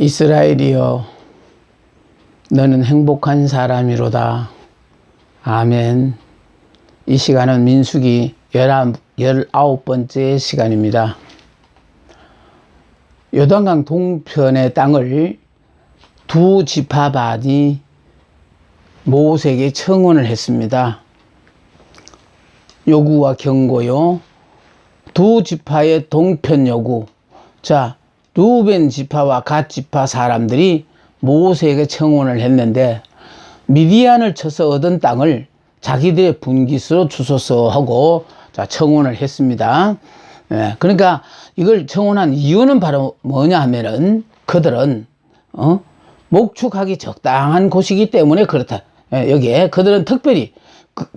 이스라엘이여, 너는 행복한 사람이로다. 아멘. 이 시간은 민수기 19번째 시간입니다. 요단강 동편의 땅을 두 지파반이 모세에게 청혼을 했습니다. 요구와 경고요. 두 지파의 동편 요구. 자, 루벤 지파와 갓 지파 사람들이 모세에게 청혼을 했는데 미디안을 쳐서 얻은 땅을 자기들의 분깃으로 주소서 하고 자, 청혼을 했습니다. 그러니까 이걸 청혼한 이유는 바로 뭐냐 하면은 그들은 목축하기 적당한 곳이기 때문에 그렇다. 여기에 그들은 특별히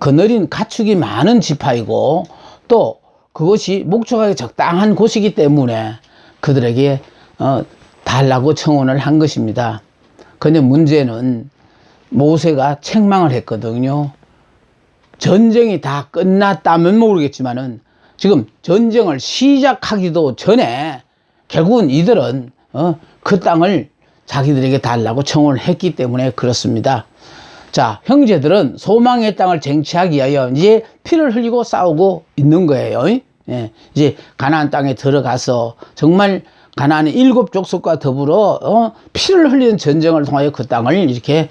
거느린 가축이 많은 지파이고 또 그것이 목축하기 적당한 곳이기 때문에 그들에게 달라고 청혼을 한 것입니다. 근데 문제는 모세가 책망을 했거든요. 전쟁이 다 끝났다면 모르겠지만은 지금 전쟁을 시작하기도 전에 결국은 이들은 그 땅을 자기들에게 달라고 청혼을 했기 때문에 그렇습니다. 자, 형제들은 소망의 땅을 쟁취하기 위하여 이제 피를 흘리고 싸우고 있는 거예요. 이제 가나안 땅에 들어가서 정말 가나안의 7 족속과 더불어 피를 흘리는 전쟁을 통하여 그 땅을 이렇게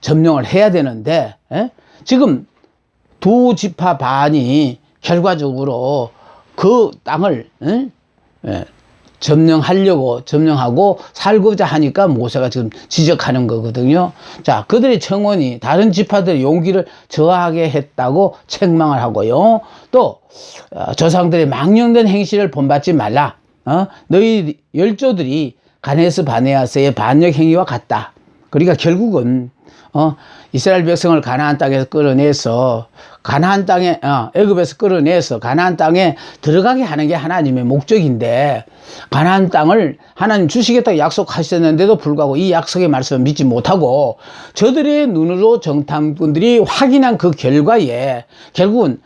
점령을 해야 되는데 지금 두 지파 반이 결과적으로 그 땅을 점령하고 살고자 하니까 모세가 지금 지적하는 거거든요. 자, 그들의 청혼이 다른 지파들의 용기를 저하게 했다고 책망을 하고요. 또 조상들의 망령된 행실을 본받지 말라. 너희 열조들이 가네스 바네아스의 반역 행위와 같다. 그러니까 결국은 이스라엘 백성을 가나안 땅에서 끌어내서 가나안 땅에 애굽에서 끌어내서 가나안 땅에 들어가게 하는 게 하나님의 목적인데 가나안 땅을 하나님 주시겠다고 약속하셨는데도 불구하고 이 약속의 말씀을 믿지 못하고 저들의 눈으로 정탐꾼들이 확인한 그 결과에 결국은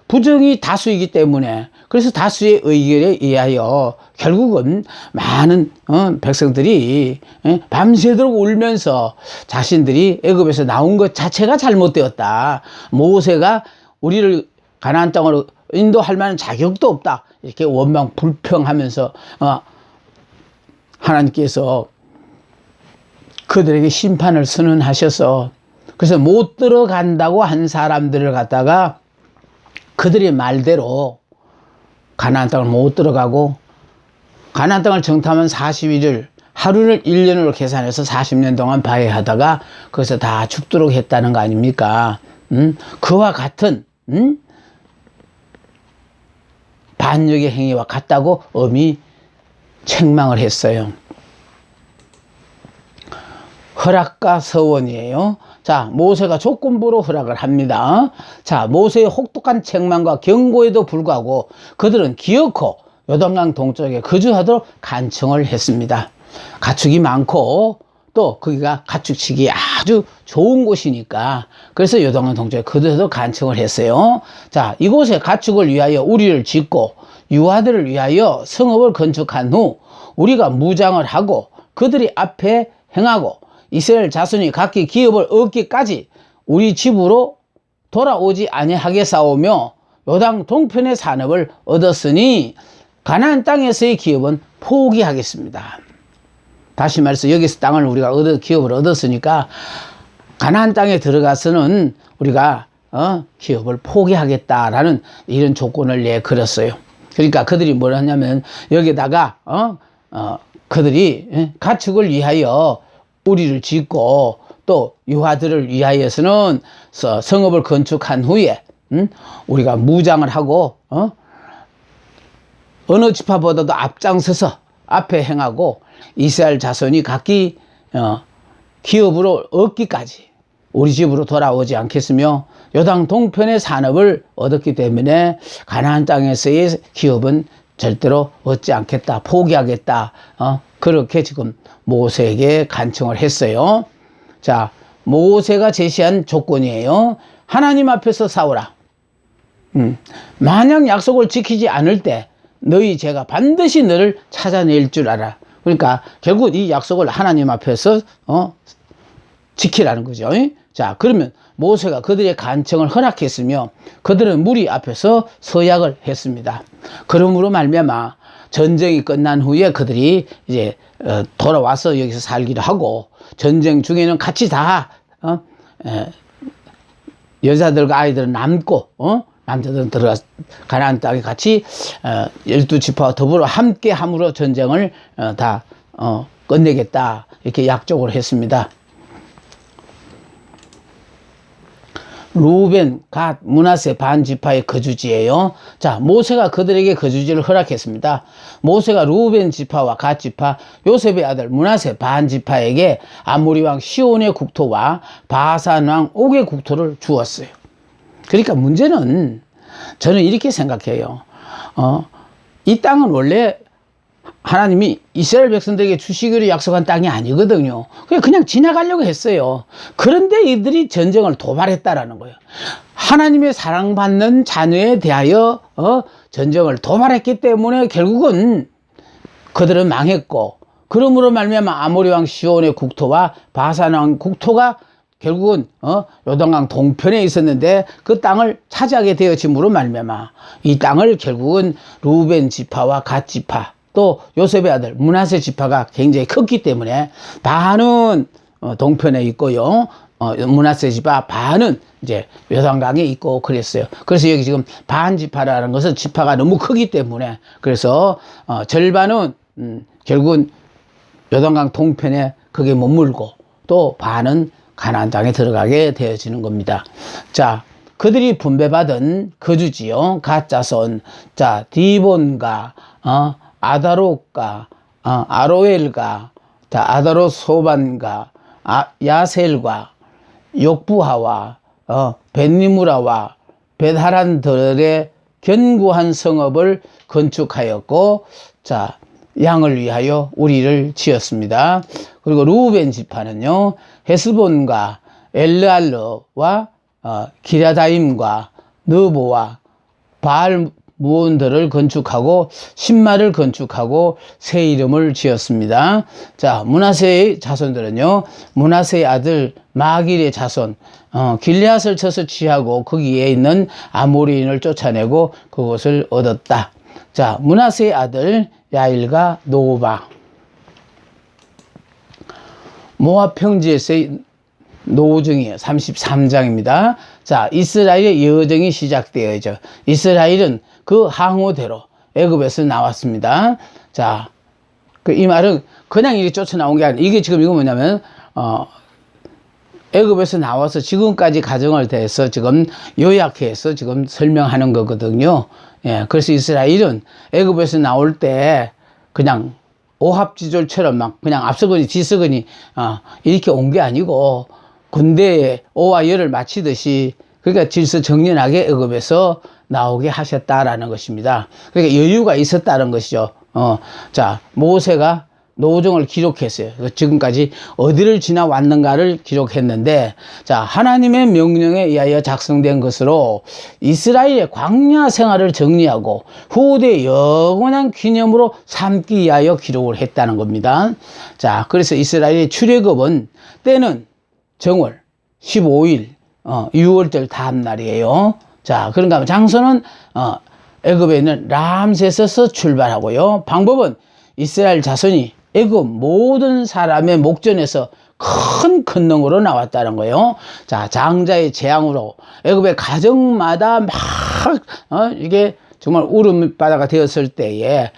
부정이 다수이기 때문에 그래서 다수의 의견에 의하여 결국은 많은 백성들이 밤새도록 울면서 자신들이 애굽에서 나온 것 자체가 잘못되었다. 모세가 우리를 가나안 땅으로 인도할 만한 자격도 없다. 이렇게 원망 불평하면서 하나님께서 그들에게 심판을 선언하셔서 그래서 못 들어간다고 한 사람들을 갖다가 그들의 말대로 가나안 땅을 못 들어가고 가나안 땅을 정탐한 42일 하루를 1년으로 계산해서 40년 동안 바해하다가 거기서 다 죽도록 했다는 거 아닙니까? 그와 같은 반역의 행위와 같다고 엄히 책망을 했어요. 허락과 서원이에요. 자, 모세가 조건부로 허락을 합니다. 자, 모세의 혹독한 책망과 경고에도 불구하고 그들은 기어코 요단강 동쪽에 거주하도록 간청을 했습니다. 가축이 많고 또 거기가 가축치기 아주 좋은 곳이니까 그래서 요단강 동쪽에 거주하도록 간청을 했어요. 자, 이곳에 가축을 위하여 우리를 짓고 유아들을 위하여 성읍을 건축한 후 우리가 무장을 하고 그들이 앞에 행하고 이스라엘 자손이 각기 기업을 얻기까지 우리 집으로 돌아오지 아니하겠사오며 요단 동편의 산업을 얻었으니 가나안 땅에서의 기업은 포기하겠습니다. 다시 말해서 여기서 땅을 우리가 기업을 얻었으니까 가나안 땅에 들어가서는 우리가 기업을 포기하겠다라는 이런 조건을 내걸었어요. 그러니까 그들이 뭘 하냐면 여기다가 그들이 가축을 위하여 우리를 짓고 또 유아들을 위하여서는 성읍을 건축한 후에 우리가 무장을 하고 어느 지파보다도 앞장서서 앞에 행하고 이스라엘 자손이 각기 기업으로 얻기까지 우리 집으로 돌아오지 않겠으며 요단 동편의 산업을 얻었기 때문에 가나안 땅에서의 기업은 절대로 얻지 않겠다, 포기하겠다. 그렇게 지금 모세에게 간청을 했어요. 자, 모세가 제시한 조건이에요. 하나님 앞에서 싸우라. 만약 약속을 지키지 않을 때 너희 죄가 반드시 너를 찾아낼 줄 알아. 그러니까 결국 이 약속을 하나님 앞에서 지키라는 거죠. 자, 그러면 모세가 그들의 간청을 허락했으며 그들은 무리 앞에서 서약을 했습니다. 그러므로 말미암아 전쟁이 끝난 후에 그들이 이제 돌아와서 여기서 살기도 하고, 전쟁 중에는 같이 다 여자들과 아이들은 남고 남자들은 들어가 가나안 땅에 같이 12지파와 더불어 함께 함으로 전쟁을 다 끝내겠다, 이렇게 약속을 했습니다. 루벤, 갓, 므낫세 반지파의 거주지예요. 자, 모세가 그들에게 거주지를 허락했습니다. 모세가 루벤 지파와 갓 지파, 요셉의 아들 므낫세 반지파에게 아모리 왕 시온의 국토와 바산 왕 옥의 국토를 주었어요. 그러니까 문제는 저는 이렇게 생각해요. 이 땅은 원래 하나님이 이스라엘 백성들에게 주시기로 약속한 땅이 아니거든요. 그냥 지나가려고 했어요. 그런데 이들이 전쟁을 도발했다라는 거예요. 하나님의 사랑받는 자녀에 대하여 전쟁을 도발했기 때문에 결국은 그들은 망했고, 그러므로 말미암아 아모리 왕 시온의 국토와 바산 왕 국토가 결국은 요단강 동편에 있었는데 그 땅을 차지하게 되어짐으로 말미암아 이 땅을 결국은 루벤 지파와 갓 지파, 또 요셉의 아들 므낫세 지파가 굉장히 컸기 때문에 반은 동편에 있고요, 므낫세 지파 반은 이제 요단강에 있고 그랬어요. 그래서 여기 지금 반 지파라는 것은 지파가 너무 크기 때문에, 그래서 절반은 결국은 요단강 동편에 거기에 머물고, 또 반은 가나안 땅에 들어가게 되어지는 겁니다. 자, 그들이 분배받은 거주지요, 갓 자손, 자, 디본과 아다롯과 아로엘과, 자, 아다롯 소반과 야셀과 욕부하와 벳니무라와 벳하란들의 견고한 성읍을 건축하였고, 자, 양을 위하여 우리를 지었습니다. 그리고 루벤 지파는요, 헤스본과 엘르알르와 기랴다임과 느보와 바알 무온들을 건축하고 신마를 건축하고 새 이름을 지었습니다. 자, 므낫세의 자손들은요, 므낫세의 아들 마길의 자손, 길앗을 쳐서 취하고 거기에 있는 아모리인을 쫓아내고 그곳을 얻었다. 자, 므낫세의 아들 야일과 노바, 모압 평지에서의 노정이에요. 33장입니다. 자, 이스라엘의 여정이 시작되어야죠. 이스라엘은 그 항우대로 애굽에서 나왔습니다. 자, 이 말은 그냥 이렇게 쫓아 나온 게 아니라, 이게 지금 이거 뭐냐면 애굽에서 나와서 지금까지 가정을 대해서 지금 요약해서 지금 설명하는 거거든요. 예, 그래서 이스라엘은 애굽에서 나올 때 그냥 오합지졸처럼 막 그냥 앞서거니 뒤서거니 이렇게 온 게 아니고, 군대에 오와 열을 마치듯이, 그러니까 질서정연하게 애굽에서 나오게 하셨다라는 것입니다. 그러니까 여유가 있었다는 것이죠. 자, 모세가 노정을 기록했어요. 지금까지 어디를 지나왔는가를 기록했는데, 자, 하나님의 명령에 의하여 작성된 것으로 이스라엘의 광야 생활을 정리하고 후대의 영원한 기념으로 삼기 위하여 기록을 했다는 겁니다. 자, 그래서 이스라엘의 출애굽은 때는 정월 15일 6월절 다음 날이에요. 자, 그런가 하면 장소는 애굽에 있는 람세스에서 출발하고요. 방법은 이스라엘 자손이 애굽 모든 사람의 목전에서 큰 권능으로 나왔다는 거예요. 자, 장자의 재앙으로 애굽의 가정마다 막 이게 정말 울음바다가 되었을 때에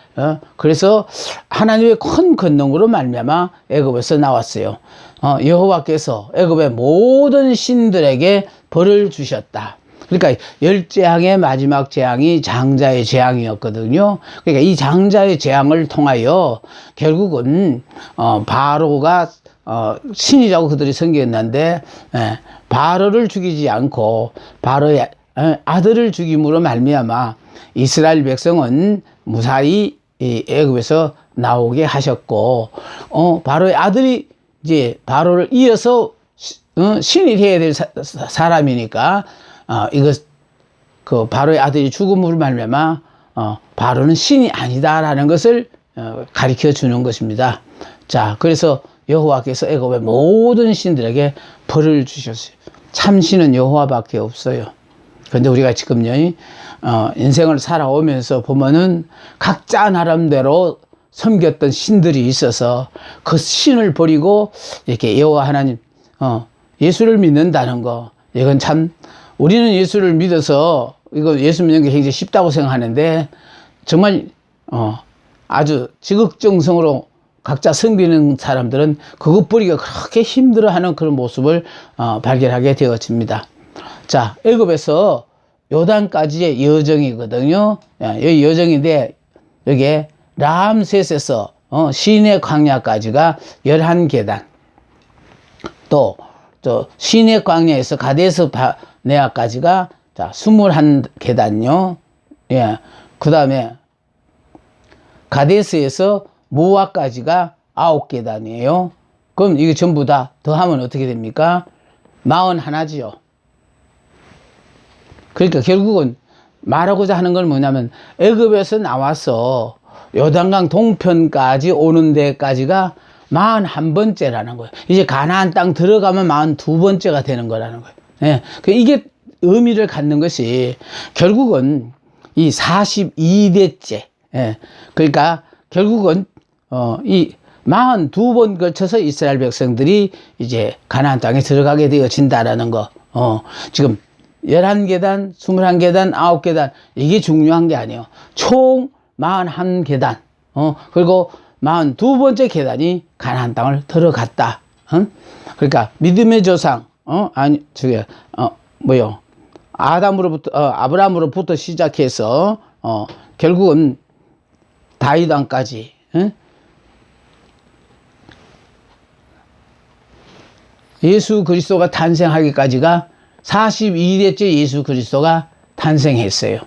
그래서 하나님의 큰 권능으로 말미암아 애굽에서 나왔어요. 여호와께서 애굽의 모든 신들에게 벌을 주셨다. 그러니까 10재앙의 마지막 재앙이 장자의 재앙이었거든요. 그러니까 이 장자의 재앙을 통하여 결국은 바로가 신이라고 그들이 섬겼는데, 바로를 죽이지 않고 바로의 아들을 죽임으로 말미암아 이스라엘 백성은 무사히 애굽에서 나오게 하셨고, 바로의 아들이 이제 바로를 이어서 신이 되어야 될 사람이니까 그 바로의 아들이 죽음으로 말미암아 바로는 신이 아니다라는 것을 가르쳐 주는 것입니다. 자, 그래서 여호와께서 애굽의 모든 신들에게 벌을 주셨어요. 참신은 여호와밖에 없어요. 그런데 우리가 지금요, 인생을 살아오면서 보면은 각자 나름대로 섬겼던 신들이 있어서 그 신을 버리고 이렇게 여호와 하나님, 예수를 믿는다는 거, 이건 참, 우리는 예수를 믿어서 이거 예수 믿는 게 굉장히 쉽다고 생각하는데 정말, 아주 지극정성으로 각자 섬기는 사람들은 그것 버리기가 그렇게 힘들어하는 그런 모습을 발견하게 되어집니다. 자, 애굽에서 요단까지의 여정이거든요. 여기 여정인데 여기에 람셋에서 시내 광야까지가 11계단, 또 시내 광야에서 가데스 바네아까지가 21계단요. 예. 그 다음에 가데스에서 모아까지가 9계단이에요. 그럼 이게 전부 다 더하면 어떻게 됩니까? 41지요. 그러니까 결국은 말하고자 하는 건 뭐냐면 애굽에서 나와서 요단강 동편까지 오는 데까지가 41번째라는 거예요. 이제 가나안 땅 들어가면 42번째가 되는 거라는 거예요. 예. 이게 의미를 갖는 것이 결국은 이 42대째. 예. 그러니까 결국은 이 42번 걸쳐서 이스라엘 백성들이 이제 가나안 땅에 들어가게 되어진다라는 거. 지금 11계단, 21계단, 9계단 이게 중요한 게 아니에요. 총 41계단. 그리고 42번째 계단이 가나안 땅을 들어갔다. 그러니까 믿음의 조상, 아브라함으로부터 시작해서 결국은 다윗 왕까지, 예수 그리스도가 탄생하기까지가 42대째 예수 그리스도가 탄생했어요.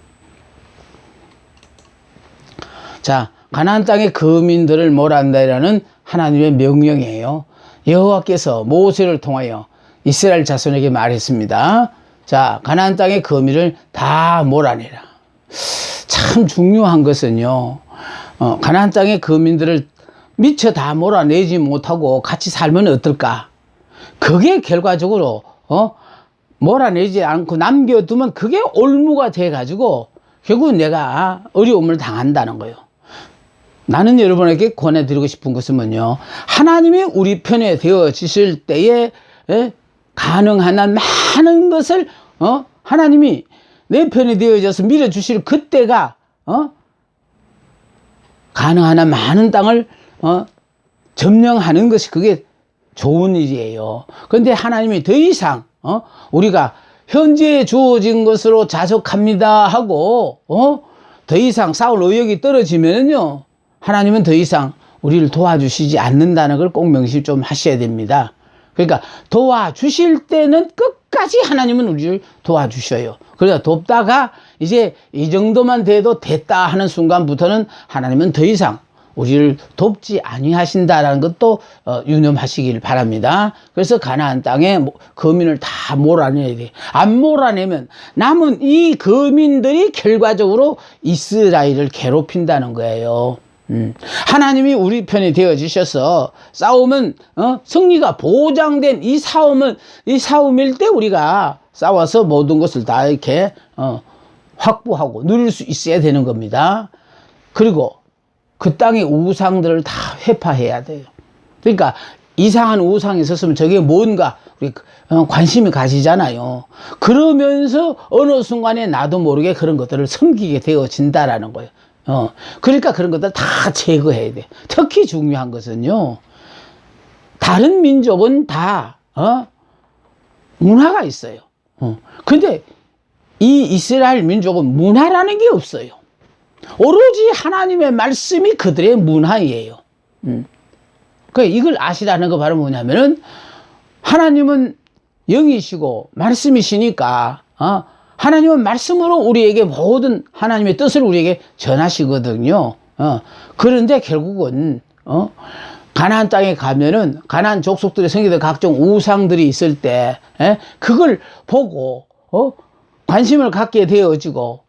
자, 가나안 땅의 거민들을 몰아낸다라는 하나님의 명령이에요. 여호와께서 모세를 통하여 이스라엘 자손에게 말했습니다. 자, 가나안 땅의 거민을 다 몰아내라. 참 중요한 것은요, 가나안 땅의 거민들을 미처 다 몰아내지 못하고 같이 살면 어떨까? 그게 결과적으로 몰아내지 않고 남겨두면 그게 올무가 돼가지고 결국 내가 어려움을 당한다는 거예요. 나는 여러분에게 권해드리고 싶은 것은 뭐냐, 하나님이 우리 편에 되어지실 때에 가능한 한 많은 것을 하나님이 내 편에 되어져서 밀어주실 그때가 가능한 한 많은 땅을 점령하는 것이 그게 좋은 일이에요. 그런데 하나님이 더 이상 우리가 현재 주어진 것으로 자족합니다 하고 더 이상 싸울 의욕이 떨어지면요, 하나님은 더 이상 우리를 도와주시지 않는다는 걸 꼭 명심 좀 하셔야 됩니다. 그러니까 도와주실 때는 끝까지 하나님은 우리를 도와주셔요. 그러다 돕다가 이제 이 정도만 돼도 됐다 하는 순간부터는 하나님은 더 이상 우리를 돕지 아니하신다라는 것도 유념하시길 바랍니다. 그래서 가나안 땅에 거민을 다 몰아내야 돼. 안 몰아내면 남은 이 거민들이 결과적으로 이스라엘을 괴롭힌다는 거예요. 하나님이 우리 편이 되어주셔서 싸움은 승리가 보장된 이 싸움일 때 우리가 싸워서 모든 것을 다 이렇게 확보하고 누릴 수 있어야 되는 겁니다. 그리고 그 땅의 우상들을 다 회파해야 돼요. 그러니까 이상한 우상이 있었으면 저게 뭔가 우리 관심이 가시잖아요. 그러면서 어느 순간에 나도 모르게 그런 것들을 섬기게 되어진다라는 거예요. 그러니까 그런 것들 다 제거해야 돼. 특히 중요한 것은요, 다른 민족은 다 문화가 있어요. 근데 이 이스라엘 민족은 문화라는 게 없어요. 오로지 하나님의 말씀이 그들의 문화이에요. 그러니까 이걸 아시라는 거 바로 뭐냐면은, 하나님은 영이시고 말씀이시니까 하나님은 말씀으로 우리에게 모든 하나님의 뜻을 우리에게 전하시거든요. 그런데 결국은 가나안 땅에 가면은 가나안 족속들의 생기던 각종 우상들이 있을 때 그걸 보고 관심을 갖게 되어지고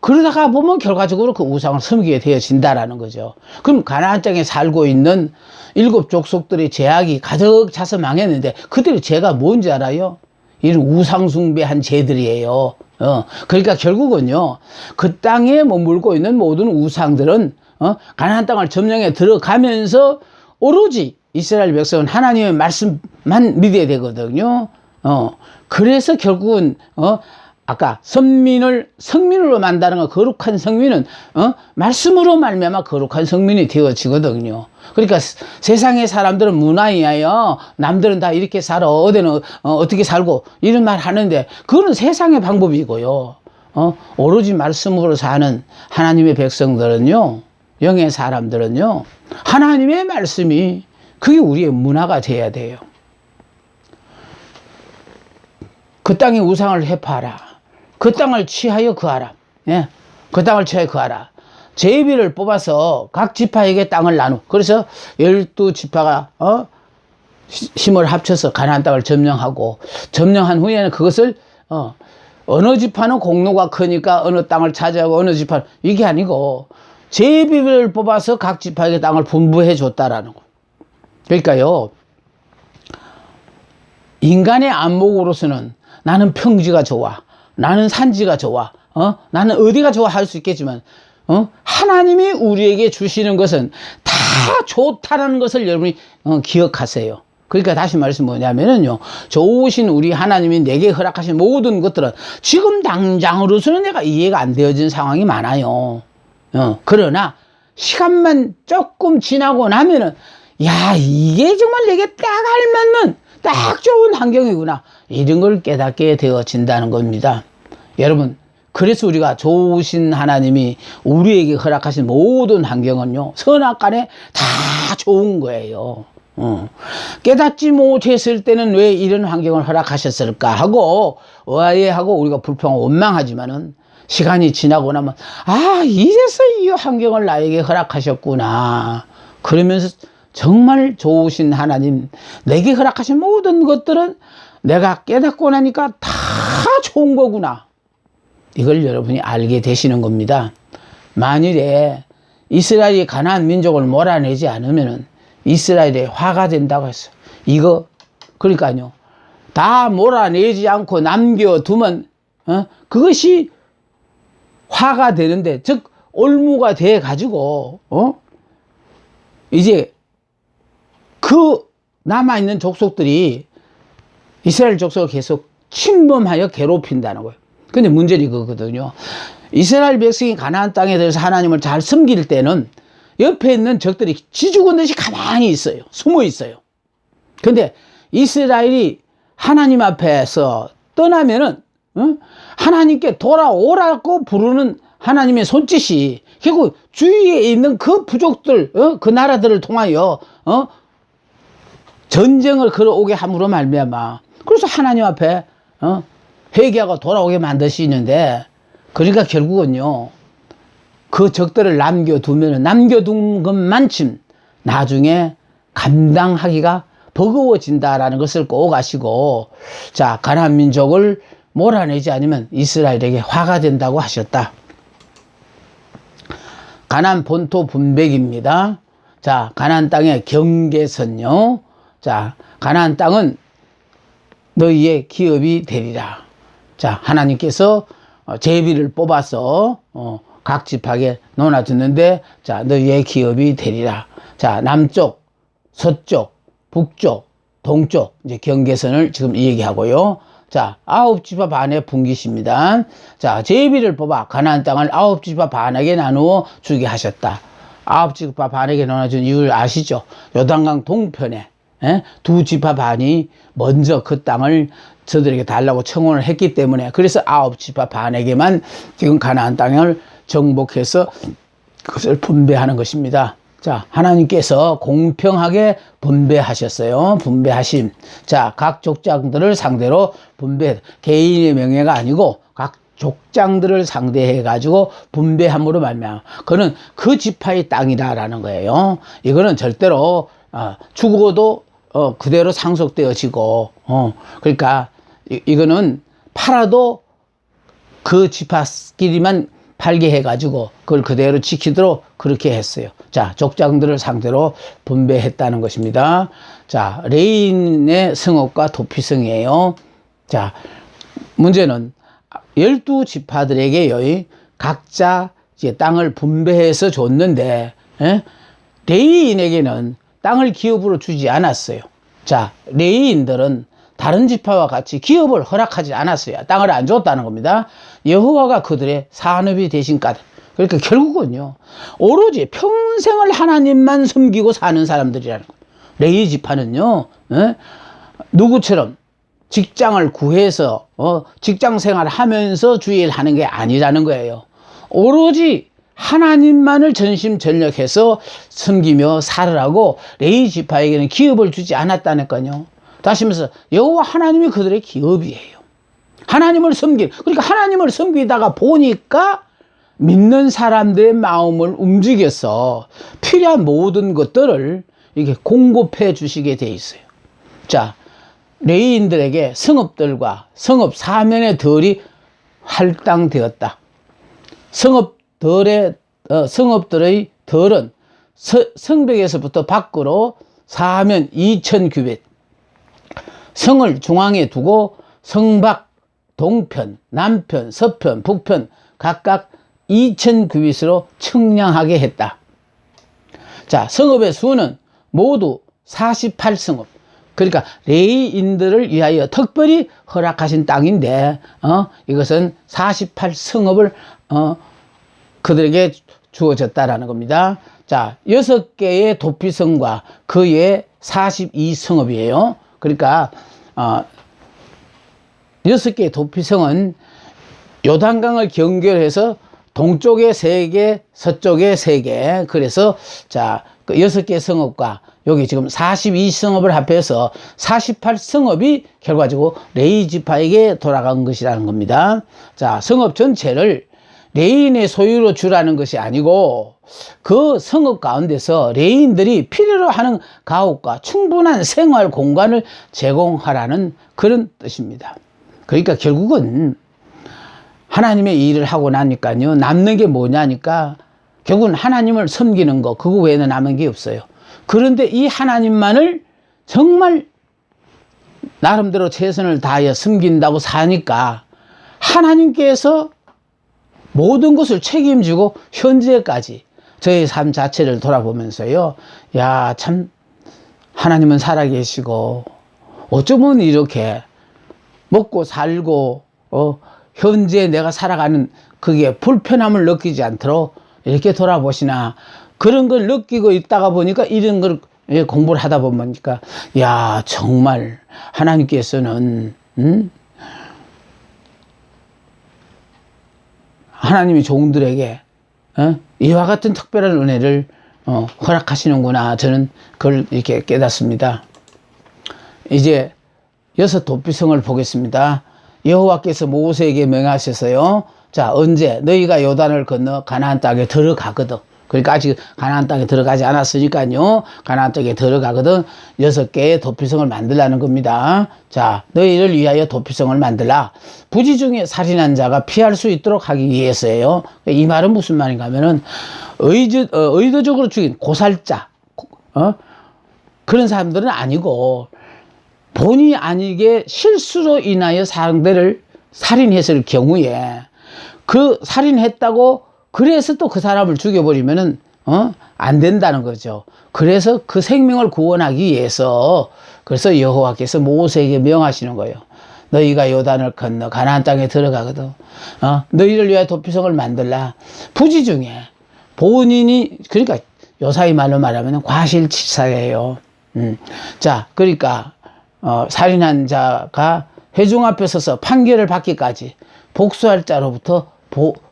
그러다가 보면 결과적으로 그 우상을 섬기게 되어진다라는 거죠. 그럼 가나안 땅에 살고 있는 7 족속들의 죄악이 가득 차서 망했는데 그들의 죄가 뭔지 알아요? 이런 우상숭배한 죄들이에요. 그러니까 결국은요, 그 땅에 머물고 있는 모든 우상들은 가나안 땅을 점령해 들어가면서 오로지 이스라엘 백성은 하나님의 말씀만 믿어야 되거든요. 그래서 결국은 아까 성민으로 만다는 거, 거룩한 성민은 말씀으로 말미암아 거룩한 성민이 되어지거든요. 그러니까 세상의 사람들은 문화이야요, 남들은 다 이렇게 살아, 어디는 어떻게 살고 이런 말 하는데 그거는 세상의 방법이고요. 오로지 말씀으로 사는 하나님의 백성들은요, 영의 사람들은요, 하나님의 말씀이 그게 우리의 문화가 돼야 돼요. 그 땅의 우상을 해파하라. 그 땅을 취하여 거하라. 예, 그 땅을 취하여 거하라. 제비를 뽑아서 각 지파에게 땅을 나누. 그래서 12지파가 힘을 합쳐서 가나안 땅을 점령하고, 점령한 후에는 그것을 어느 지파는 공로가 크니까 어느 땅을 차지하고 어느 지파는, 이게 아니고 제비를 뽑아서 각 지파에게 땅을 분부해 줬다라는 거. 그러니까요, 인간의 안목으로서는 나는 평지가 좋아, 나는 산지가 좋아, 나는 어디가 좋아 할 수 있겠지만, 하나님이 우리에게 주시는 것은 다 좋다라는 것을 여러분이 기억하세요. 그러니까 다시 말씀 뭐냐면은요, 좋으신 우리 하나님이 내게 허락하신 모든 것들은 지금 당장으로서는 내가 이해가 안 되어진 상황이 많아요. 그러나 시간만 조금 지나고 나면은, 야, 이게 정말 내게 딱 알맞는 딱 좋은 환경이구나, 이런 걸 깨닫게 되어진다는 겁니다. 여러분, 그래서 우리가 좋으신 하나님이 우리에게 허락하신 모든 환경은요, 선악간에 다 좋은 거예요. 깨닫지 못했을 때는 왜 이런 환경을 허락하셨을까 하고 의아해하고 우리가 불평하고 원망하지만은, 시간이 지나고 나면 이래서 이 환경을 나에게 허락하셨구나, 그러면서 정말 좋으신 하나님, 내게 허락하신 모든 것들은 내가 깨닫고 나니까 다 좋은 거구나, 이걸 여러분이 알게 되시는 겁니다. 만일에 이스라엘이 가나안 민족을 몰아내지 않으면 이스라엘에 화가 된다고 했어요. 이거 그러니까요, 다 몰아내지 않고 남겨두면 그것이 화가 되는데, 즉 올무가 돼 가지고 이제 그 남아있는 족속들이 이스라엘 족속을 계속 침범하여 괴롭힌다는 거예요. 근데 문제는 이거거든요. 이스라엘 백성이 가나안 땅에 대해서 하나님을 잘 섬길 때는 옆에 있는 적들이 쥐죽은 듯이 가만히 있어요. 숨어 있어요. 근데 이스라엘이 하나님 앞에서 떠나면은 하나님께 돌아오라고 부르는 하나님의 손짓이 결국 주위에 있는 그 부족들, 그 나라들을 통하여 전쟁을 걸어오게 함으로 말미암아, 그래서 하나님 앞에 회개하고 돌아오게 만드시는데, 그러니까 결국은요, 그 적들을 남겨둔 것만큼 나중에 감당하기가 버거워진다라는 것을 꼭 아시고, 자, 가나안 민족을 몰아내지 않으면 이스라엘에게 화가 된다고 하셨다. 가나안 본토 분배기입니다. 자, 가나안 땅의 경계선요. 자, 가나안 땅은 너희의 기업이 되리라. 자, 하나님께서 제비를 뽑아서 각 지파에 놓아줬는데, 자, 너희의 기업이 되리라. 자, 남쪽, 서쪽, 북쪽, 동쪽, 이제 경계선을 지금 얘기하고요. 자, 9지파 반의 분깃입니다. 자, 제비를 뽑아 가나안 땅을 9지파 반에게 나누어 주게 하셨다. 9지파 반에게 나눠준 이유를 아시죠? 요단강 동편에 2지파 반이 먼저 그 땅을 저들에게 달라고 청원을 했기 때문에, 그래서 9지파 반에게만 지금 가나안 땅을 정복해서 그것을 분배하는 것입니다. 자, 하나님께서 공평하게 분배하셨어요. 분배하심. 자, 각 족장들을 상대로 분배, 개인의 명예가 아니고 각 족장들을 상대해 가지고 분배함으로 말미암아, 그는 그 지파의 땅이다라는 거예요. 이거는 절대로 죽어도 그대로 상속되어지고, 그러니까 이거는 팔아도 그 지파끼리만 발견해가지고 그걸 그대로 지키도록 그렇게 했어요. 자, 족장들을 상대로 분배했다는 것입니다. 자, 레인의 성읍과 도피성이에요. 자, 문제는 12지파들에게 각자 이제 땅을 분배해서 줬는데, 레위인에게는 땅을 기업으로 주지 않았어요. 자, 레위인들은 다른 지파와 같이 기업을 허락하지 않았어요. 땅을 안 줬다는 겁니다. 여호와가 그들의 산업이 되신 까닭. 그러니까 결국은요, 오로지 평생을 하나님만 섬기고 사는 사람들이라는 거예요. 레위 지파는요, 누구처럼 직장을 구해서 직장 생활을 하면서 주일 하는 게 아니라는 거예요. 오로지 하나님만을 전심전력해서 섬기며 살으라고 레위 지파에게는 기업을 주지 않았다니까요. 다시 말해서 여호와 하나님이 그들의 기업이에요. 하나님을 그러니까 하나님을 섬기다가 보니까 믿는 사람들의 마음을 움직여서 필요한 모든 것들을 이렇게 공급해 주시게 돼 있어요. 자, 레위인들에게 성읍들과 성읍 사면의 덜이 할당되었다. 성읍들의 덜은 성벽에서부터 밖으로 사면 2000규빗, 성을 중앙에 두고 성밖 동편, 남편, 서편, 북편 각각 2000규빗으로 청량하게 했다. 자, 성읍의 수는 모두 48성읍. 그러니까 레위인들을 위하여 특별히 허락하신 땅인데 이것은 48성읍을 그들에게 주어졌다라는 겁니다. 자, 6개의 도피성과 그의 42성읍이에요. 그러니까 6개의 도피성은 요단강을 경계해서 동쪽에 3개, 서쪽에 3개. 그래서 자, 그 6개 성읍과 여기 지금 42성읍을 합해서 48성읍이 결과적으로 레위 지파에게 돌아간 것이라는 겁니다. 자, 성읍 전체를 레위인의 소유로 주라는 것이 아니고 그 성읍 가운데서 레위인들이 필요로 하는 가옥과 충분한 생활 공간을 제공하라는 그런 뜻입니다. 그러니까 결국은 하나님의 일을 하고 나니까요, 남는 게 뭐냐니까 결국은 하나님을 섬기는 거, 그거 외에는 남은 게 없어요. 그런데 이 하나님만을 정말 나름대로 최선을 다하여 섬긴다고 사니까 하나님께서 모든 것을 책임지고 현재까지 저의 삶 자체를 돌아보면서요, 야, 참 하나님은 살아계시고 어쩌면 이렇게 먹고 살고 현재 내가 살아가는 그게 불편함을 느끼지 않도록 이렇게 돌아보시나, 그런 걸 느끼고 있다가 보니까 이런 걸 공부를 하다 보니까 야, 정말 하나님께서는 하나님이 종들에게 이와 같은 특별한 은혜를 허락하시는구나. 저는 그걸 이렇게 깨닫습니다. 이제 6 도피성을 보겠습니다. 여호와께서 모세에게 명하셔서요, 자, 언제 너희가 요단을 건너 가나안 땅에 들어가거든. 그러니까 아직 가나안 땅에 들어가지 않았으니까요, 가나안 땅에 들어가거든 6개의 도피성을 만들라는 겁니다. 자, 너희를 위하여 도피성을 만들라. 부지 중에 살인한 자가 피할 수 있도록 하기 위해서예요. 이 말은 무슨 말인가 하면은 의도적으로 죽인 고살자, 그런 사람들은 아니고 본의 아니게 실수로 인하여 상대를 살인했을 경우에 그 살인했다고 그래서 또 그 사람을 죽여버리면은 안 된다는 거죠. 그래서 그 생명을 구원하기 위해서, 그래서 여호와께서 모세에게 명하시는 거예요. 너희가 요단을 건너 가나안 땅에 들어가거든. 너희를 위하여 도피성을 만들라. 부지 중에 본인이, 그러니까 요사이 말로 말하면 과실치사예요. 자, 그러니까 살인한 자가 회중 앞에 서서 판결을 받기까지 복수할 자로부터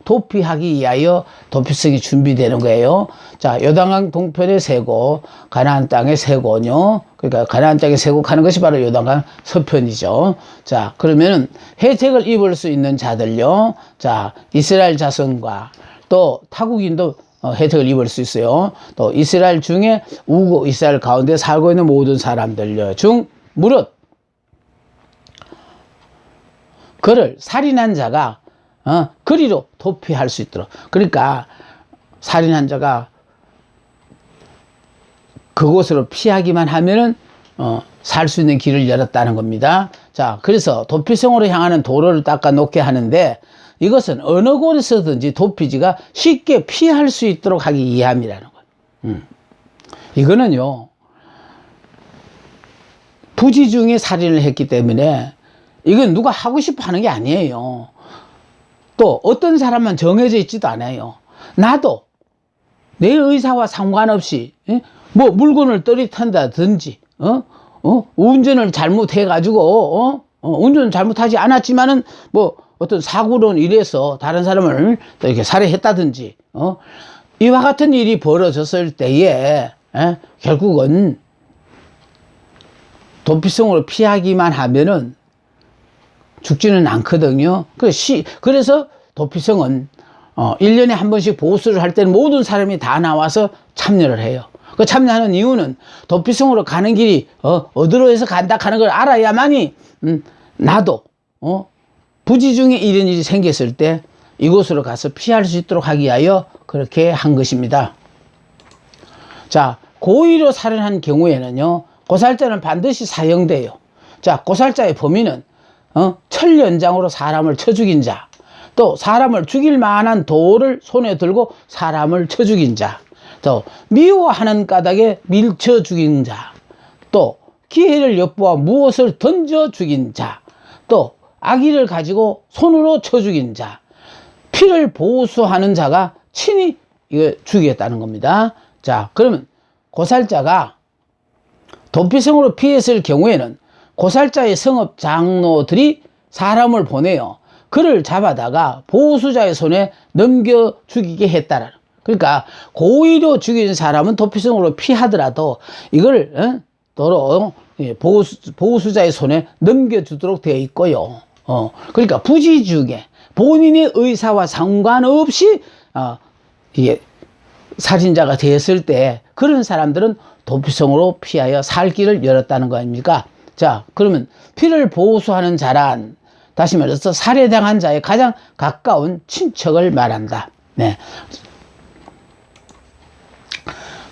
도피하기 위하여 도피성이 준비되는 거예요. 자, 요단강 동편의 3곳, 가나안 땅의 3곳요. 그러니까 가나안 땅에 3곳 하는 것이 바로 요단강 서편이죠. 자, 그러면은 혜택을 입을 수 있는 자들요. 자, 이스라엘 자손과 또 타국인도 혜택을 입을 수 있어요. 또 이스라엘 중에 우고 이스라엘 가운데 살고 있는 모든 사람들요 중 무릇 그를 살인한 자가 그리로 도피할 수 있도록. 그러니까 살인한 자가 그곳으로 피하기만 하면은 살 수 있는 길을 열었다는 겁니다. 자, 그래서 도피성으로 향하는 도로를 닦아 놓게 하는데, 이것은 어느 곳에서든지 도피지가 쉽게 피할 수 있도록 하기 위함이라는 거예요. 이거는요, 부지 중에 살인을 했기 때문에 이건 누가 하고 싶어 하는 게 아니에요. 또 어떤 사람만 정해져 있지도 않아요. 나도 내 의사와 상관없이 뭐 물건을 떨어뜨린다든지 운전을 잘못해가지고 운전을 잘못하지 않았지만은 뭐 어떤 사고로 인해서 다른 사람을 또 이렇게 살해했다든지 이와 같은 일이 벌어졌을 때에 결국은 도피성으로 피하기만 하면은 죽지는 않거든요. 그래서 도피성은 1년에 한 번씩 보수를 할 때는 모든 사람이 다 나와서 참여를 해요. 그 참여하는 이유는 도피성으로 가는 길이 어디로 해서 간다 하는 걸 알아야만이 나도 부지 중에 이런 일이 생겼을 때 이곳으로 가서 피할 수 있도록 하기 위하여 그렇게 한 것입니다. 자, 고의로 살인한 경우에는요, 고살자는 반드시 사형돼요. 자, 고살자의 범위는 철연장으로 사람을 쳐 죽인 자, 또 사람을 죽일 만한 돌을 손에 들고 사람을 쳐 죽인 자, 또 미워하는 까닭에 밀쳐 죽인 자, 또 기회를 엿보아 무엇을 던져 죽인 자, 또 아기를 가지고 손으로 쳐 죽인 자, 피를 보수하는 자가 친히 이거 죽였다는 겁니다. 자, 그러면 고살자가 도피성으로 피했을 경우에는 고살자의 성읍 장로들이 사람을 보내요. 그를 잡아다가 보수자의 손에 넘겨 죽이게 했다라는. 그러니까 고의로 죽인 사람은 도피성으로 피하더라도 이걸 도로 보수자의 손에 넘겨주도록 되어 있고요. 그러니까 부지 중에 본인의 의사와 상관없이 이게 살인자가 되었을 때 그런 사람들은 도피성으로 피하여 살 길을 열었다는 거 아닙니까? 자, 그러면 피를 보수하는 자란, 다시 말해서 살해당한 자의 가장 가까운 친척을 말한다. 네.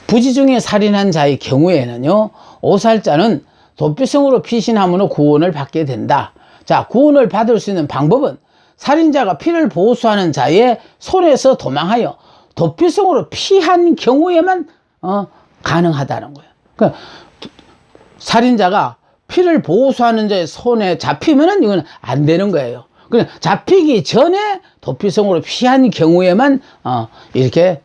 부지 중에 살인한 자의 경우에는요, 오살자는 도피성으로 피신함으로 구원을 받게 된다. 자, 구원을 받을 수 있는 방법은 살인자가 피를 보수하는 자의 손에서 도망하여 도피성으로 피한 경우에만 가능하다는 거예요. 그러니까 살인자가 피를 보수하는 자의 손에 잡히면은 이건 안 되는 거예요. 그냥 잡히기 전에 도피성으로 피한 경우에만 이렇게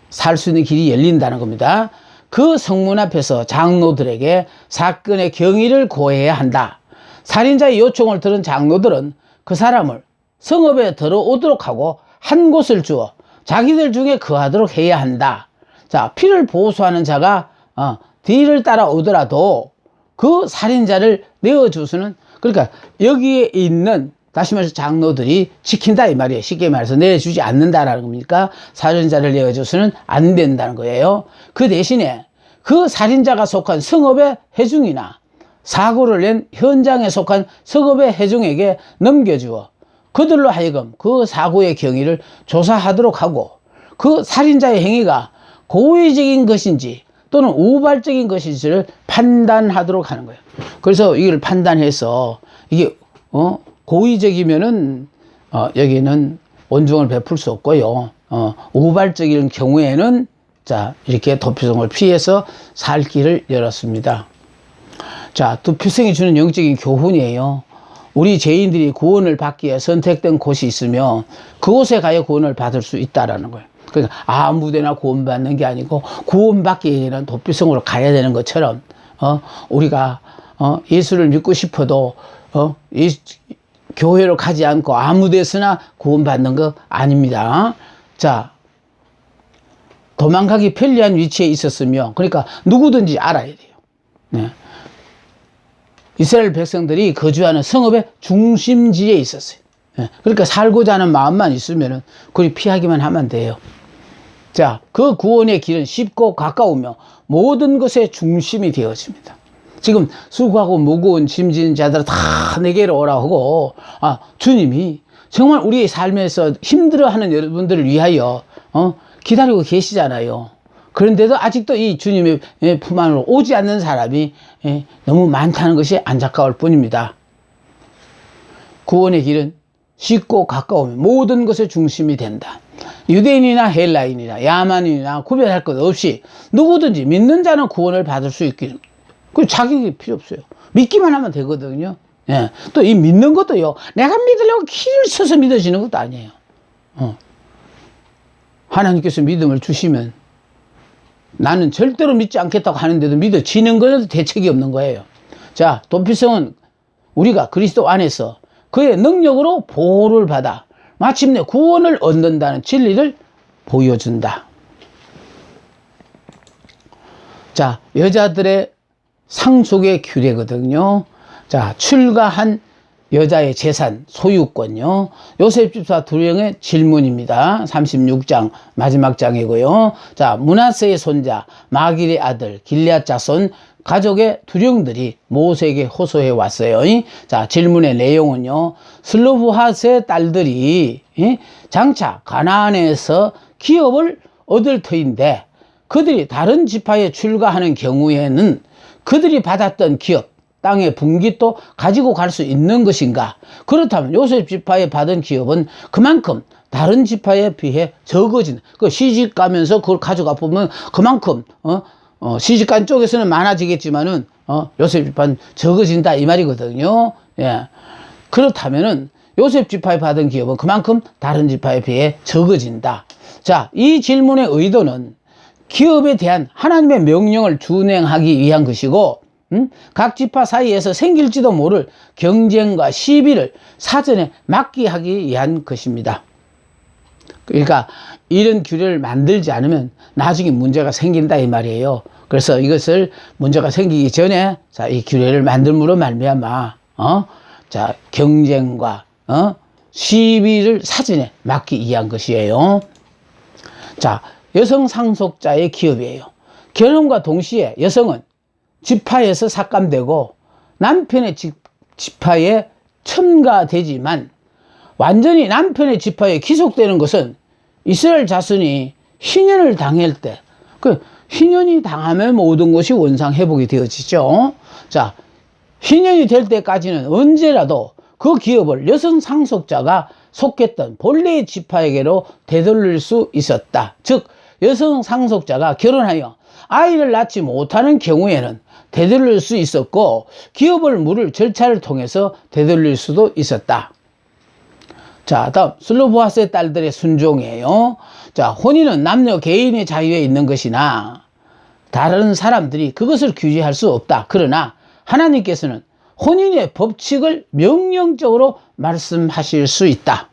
살 수 있는 길이 열린다는 겁니다. 그 성문 앞에서 장로들에게 사건의 경위를 고해야 한다. 살인자의 요청을 들은 장로들은 그 사람을 성읍에 들어오도록 하고 한 곳을 주어 자기들 중에 거하도록 해야 한다. 자, 피를 보수하는 자가 뒤를 따라오더라도 그 살인자를 내어주수는, 그러니까 여기에 있는, 다시 말해서 장로들이 지킨다 이 말이에요. 쉽게 말해서 내주지 않는다라는 겁니까? 살인자를 내어줘서는 안 된다는 거예요. 그 대신에 그 살인자가 속한 성읍의 회중이나 사고를 낸 현장에 속한 성읍의 회중에게 넘겨주어 그들로 하여금 그 사고의 경위를 조사하도록 하고, 그 살인자의 행위가 고의적인 것인지 또는 우발적인 것인지를 판단하도록 하는 거예요. 그래서 이걸 판단해서 이게 고의적이면은 여기는 원중을 베풀 수 없고요. 우발적인 경우에는 자, 이렇게 도피성을 피해서 살 길을 열었습니다. 자, 도피성이 주는 영적인 교훈이에요. 우리 죄인들이 구원을 받기 위해 선택된 곳이 있으면 그곳에 가야 구원을 받을 수 있다라는 거예요. 그러니까 아무 데나 구원받는 게 아니고 구원받기 위해서는 도피성으로 가야 되는 것처럼 우리가 예수를 믿고 싶어도 교회로 가지 않고 아무 데서나 구원받는 거 아닙니다. 자, 도망가기 편리한 위치에 있었으며, 그러니까 누구든지 알아야 돼요. 네. 이스라엘 백성들이 거주하는 성읍의 중심지에 있었어요. 네. 그러니까 살고자 하는 마음만 있으면 거기 피하기만 하면 돼요. 자, 그 구원의 길은 쉽고 가까우며 모든 것의 중심이 되어집니다. 지금 수고하고 무거운 짐진 자들 다 내게로 오라 하고, 주님이 정말 우리의 삶에서 힘들어하는 여러분들을 위하여 기다리고 계시잖아요. 그런데도 아직도 이 주님의 품 안으로 오지 않는 사람이 너무 많다는 것이 안타까울 뿐입니다. 구원의 길은 쉽고 가까우면 모든 것의 중심이 된다. 유대인이나 헬라인이나 야만인이나 구별할 것 없이 누구든지 믿는 자는 구원을 받을 수 있기를. 그 자격이 필요 없어요. 믿기만 하면 되거든요. 예. 또 이 믿는 것도요, 내가 믿으려고 기를 써서 믿어지는 것도 아니에요. 하나님께서 믿음을 주시면 나는 절대로 믿지 않겠다고 하는데도 믿어지는 것에도 대책이 없는 거예요. 자, 도피성은 우리가 그리스도 안에서 그의 능력으로 보호를 받아 마침내 구원을 얻는다는 진리를 보여준다. 자, 여자들의 상속의 규례거든요. 자, 출가한 여자의 재산, 소유권요. 요셉 집사 두 명의 질문입니다. 36장 마지막 장이고요. 자, 므낫세의 손자 마길의 아들 길앗 자손 가족의 두령들이 모세에게 호소해 왔어요. 자, 질문의 내용은요. 슬로브핫의 딸들이 장차 가나안에서 기업을 얻을 터인데 그들이 다른 지파에 출가하는 경우에는 그들이 받았던 기업, 땅의 분깃도 가지고 갈 수 있는 것인가? 그렇다면 요셉 지파에 받은 기업은 그만큼 다른 지파에 비해 적어진, 그 시집 가면서 그걸 가져가 보면 그만큼 시집 간 쪽에서는 많아지겠지만은 요셉 지파는 적어진다 이 말이거든요. 예. 그렇다면은 요셉 지파에 받은 기업은 그만큼 다른 지파에 비해 적어진다. 자, 이 질문의 의도는 기업에 대한 하나님의 명령을 준행하기 위한 것이고, 각 지파 사이에서 생길지도 모를 경쟁과 시비를 사전에 막게 하기 위한 것입니다. 그러니까 이런 규례를 만들지 않으면 나중에 문제가 생긴다 이 말이에요. 그래서 이것을 문제가 생기기 전에 자, 이 규례를 만들므로 말미암아 자, 경쟁과 시비를 사전에 막기 위한 것이에요. 자, 여성 상속자의 기업이에요. 결혼과 동시에 여성은 지파에서 삭감되고 남편의 지파에 첨가되지만 완전히 남편의 지파에 귀속되는 것은 이스라엘 자손이 희년을 당할 때, 그 희년이 당하면 모든 것이 원상 회복이 되어지죠. 자, 희년이 될 때까지는 언제라도 그 기업을 여성 상속자가 속했던 본래의 지파에게로 되돌릴 수 있었다. 즉, 여성 상속자가 결혼하여 아이를 낳지 못하는 경우에는 되돌릴 수 있었고 기업을 물을 절차를 통해서 되돌릴 수도 있었다. 자, 다음 슬로보아스의 딸들의 순종이에요. 자, 혼인은 남녀 개인의 자유에 있는 것이나 다른 사람들이 그것을 규제할 수 없다. 그러나 하나님께서는 혼인의 법칙을 명령적으로 말씀하실 수 있다.